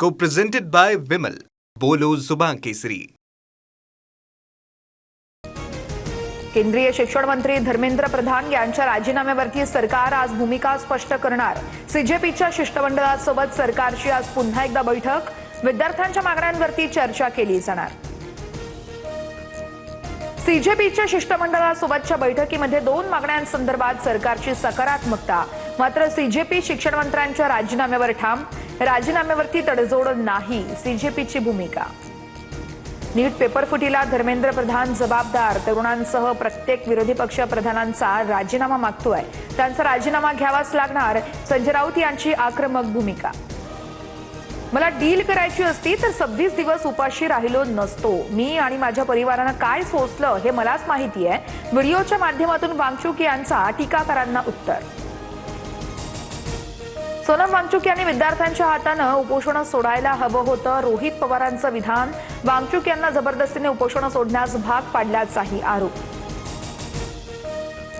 Co-presented by Vimal. बोलो जुबान केसरी. केंद्रीय शिक्षण मंत्री धर्मेंद्र प्रधान यांच्या राजीनाम्यावरती सरकार आज भूमिका स्पष्ट करणार. सीजेपीच्या शिष्टमंडळासोबत सरकारची आज पुन्हा एकदा बैठक. विद्यार्थ्यांच्या मागण्यांवरती चर्चा केली जाणार. सीजेपीच्या शिष्टमंडळासोबतच्या बैठकीमध्ये 2 मागण्यांसंदर्भात सरकारची सकारात्मकता. मात्र सीजेपी शिक्षण मंत्र्यांच्या राजीनाम्यावर ठाम. राजीनाम्यावरती तडजोड नाही, सीजेपीची भूमिका. नीट पेपरफुटीला धर्मेंद्र प्रधान जबाबदार. तरुणांसह प्रत्येक विरोधी पक्ष प्रधानांचा राजीनामा मागतोय. त्यांचा राजीनामा घ्यावाच लागणार. संजय राऊत यांची आक्रमक भूमिका. मला डील करायची असती तर 26 दिवस उपाशी राहिलो नसतो. मी आणि माझ्या परिवारानं काय सोसलं हे मलाच माहिती आहे. व्हिडिओच्या माध्यमातून वांगचुक यांचा टीकाकारांना उत्तर. सोनम वांगचुक यांनी विद्यार्थ्यांच्या हातानं उपोषण सोडायला हवं होतं. रोहित पवारांचं विधान. वांगचुक यांना जबरदस्तीने उपोषण सोडण्यास भाग पाडल्याचाही आरोप.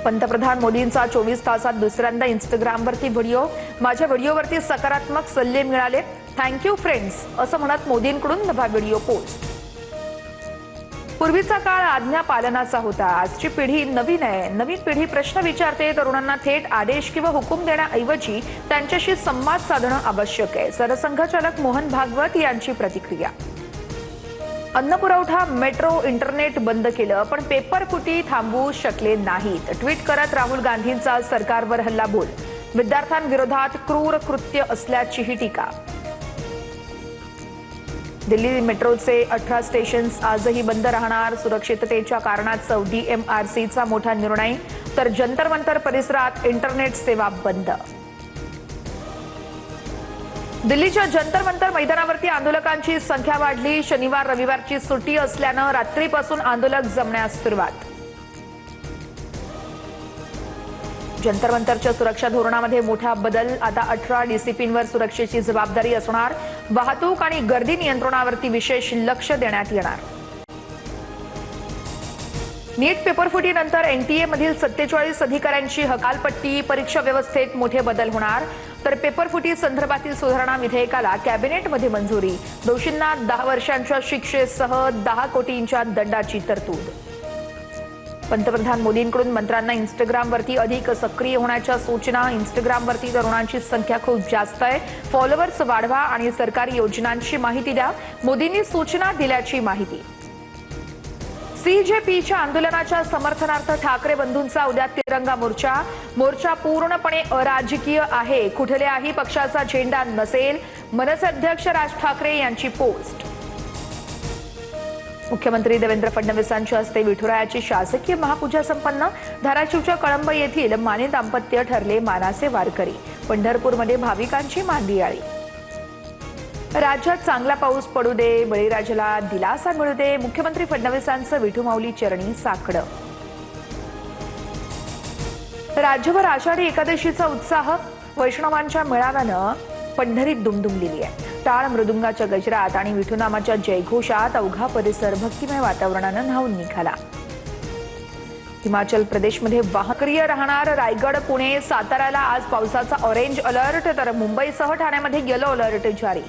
पंतप्रधान मोदींचा 24 तासात दुसऱ्यांदा इंस्टाग्रामवरती व्हिडिओ. माझ्या व्हिडिओवरती सकारात्मक सल्ले मिळाले. थँक्यू फ्रेंड्स असं म्हणत मोदींकडून नवा व्हिडिओ पोस्ट. पूर्वीचा काळ आज्ञा पालनाचा होता. आजची पिढी नवीन आहे. नवीन पिढी प्रश्न विचारते. तरुणांना थेट आदेश किंवा हुकूम देण्याऐवजी त्यांच्याशी संवाद साधणं आवश्यक आहे. सरसंघचालक मोहन भागवत यांची प्रतिक्रिया. अन्न पुरवठा, मेट्रो, इंटरनेट बंद केलं पण पेपरफुटी थांबवू शकले नाहीत. ट्विट करत राहुल गांधींचा सरकारवर हल्लाबोल. विद्यार्थ्यांविरोधात क्रूर कृत्य असल्याचीही टीका. दिल्ली मेट्रोचे 18 स्टेशन्स आजही बंद राहणार. सुरक्षिततेच्या कारणास्तव डीएमआरसीचा मोठा निर्णय. तर जंतर मंतर परिसरात इंटरनेट सेवा बंद. दिल्लीच्या जंतर मंतर मैदानावरती आंदोलकांची संख्या वाढली. शनिवार रविवारची सुट्टी असल्यानं रात्रीपासून आंदोलक जमण्यास सुरुवात. जंतर मंतरच्या सुरक्षा धोरणामध्ये मोठा बदल. आता 18 डीसीपींवर सुरक्षेची जबाबदारी असणार. वाहतूक आणि गर्दी नियंत्रणावरती विशेष लक्ष देण्यात येणार. नीट पेपरफुटीनंतर एनटीए मधील 47 अधिकाऱ्यांची हकालपट्टी. परीक्षा व्यवस्थेत मोठे बदल होणार. तर पेपरफुटी संदर्भातील सुधारणा विधेयकाला कॅबिनेटमध्ये मंजुरी. दोषींना 10 वर्षांच्या शिक्षेसह 10 कोटींच्या दंडाची तरतूद. पंतप्रधान मोदींकडून मंत्र्यांना इंस्टाग्रामवरती अधिक सक्रिय होण्याच्या सूचना. इंस्टाग्रामवरती तरुणांची संख्या खूप जास्त आहे. फॉलोअर्स वाढवा आणि सरकारी योजनांची माहिती द्या. मोदींनी सूचना दिल्याची माहिती. सीजेपीच्या आंदोलनाच्या समर्थनार्थ ठाकरे बंधूंचा उद्या तिरंगा मोर्चा. मोर्चा पूर्णपणे अराजकीय आहे. कुठल्याही पक्षाचा झेंडा नसेल. मनसे अध्यक्ष राज ठाकरे यांची पोस्ट. मुख्यमंत्री देवेंद्र फडणवीसांच्या हस्ते विठुरायाची शासकीय महापूजा संपन्न. धाराशिवच्या कळंब येथील माने दाम्पत्य ठरले मानाचे वारकरी. पंढरपूरमध्ये भाविकांची मांदियाळी. राज्यात चांगला पाऊस पडू दे. बळीराजाला दिलासा मिळू दे. मुख्यमंत्री फडणवीसांचं विठुमाऊली चरणी साकडं. राज्यभर आषाढी एकादशीचा उत्साह. वैष्णवांच्या मेळाव्यानं पंढरीत दुमदुमलेली आहे. टाळ मृदुंगाच्या गजरात आणि विठुनामाच्या जयघोषात अवघा परिसर भक्तिमय वातावरणानं न्हाऊन निघाला. हिमाचल प्रदेशमध्ये वाहक्रिय राहणार. रायगड, पुणे, साताऱ्याला आज पावसाचा ऑरेंज अलर्ट. तर मुंबईसह ठाण्यामध्ये येलो अलर्ट जारी.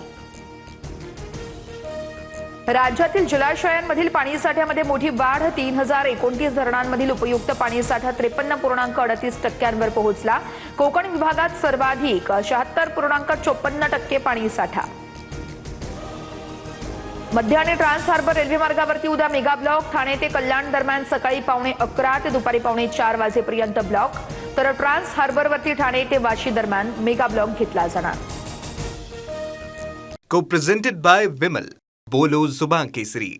राज्यातील जलाशयांमधील पाणीसाठ्यामध्ये मोठी वाढ. 3029 धरणांमधील उपयुक्त पाणीसाठा 53.38% पोहोचला. कोकण विभागात सर्वाधिक 76.54% पाणीसाठा. मध्य आणि ट्रान्स हार्बर रेल्वे मार्गावरती उद्या मेगा ब्लॉक. ठाणे ते कल्याण दरम्यान सकाळी 11:15 ते दुपारी 4:15 वाजेपर्यंत ब्लॉक. तर ट्रान्स हार्बरवरती ठाणे ते वाशी दरम्यान मेगा ब्लॉक घेतला जाणार. Co-presented by Vimal. बोलो जुबान केसरी.